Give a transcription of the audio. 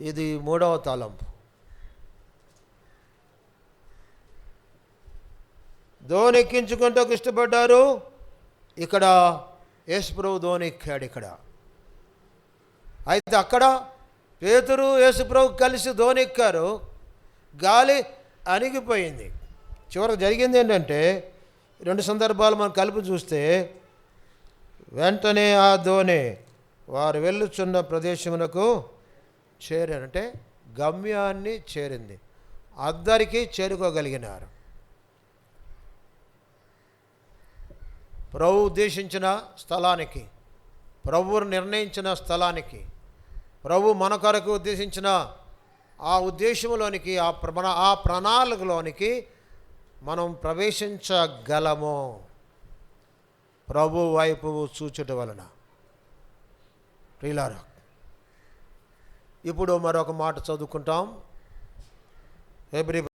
ఇది మూడవ తలంపు. ధోని ఎక్కించుకుంటూ ఇష్టపడ్డారు. ఇక్కడ యేసుప్రభు ధోని ఎక్కాడు. ఇక్కడ అయితే అక్కడ పేతురు యేసుప్రభు కలిసి ధోని ఎక్కారు. గాలి అణిగిపోయింది. చివరికి జరిగింది ఏంటంటే, రెండు సందర్భాలు మనం కలిపి చూస్తే, వెంటనే ఆ ధోని వారు వెళ్ళుచున్న ప్రదేశమునకు చేరారంటే గమ్యాన్ని చేరింది. అద్దరికి చేరుకోగలిగినారు. ప్రభు ఉద్దేశించిన స్థలానికి, ప్రభువు నిర్ణయించిన స్థలానికి, ప్రభు మన కొరకు ఉద్దేశించిన ఆ ఉద్దేశంలోనికి, ఆ ప్రణాళికలోనికి మనం ప్రవేశించగలము ప్రభు వైపు చూచుట వలన. ప్రియులారా, ఇప్పుడు మరొక మాట చదువుకుంటాం. హెబ్రీ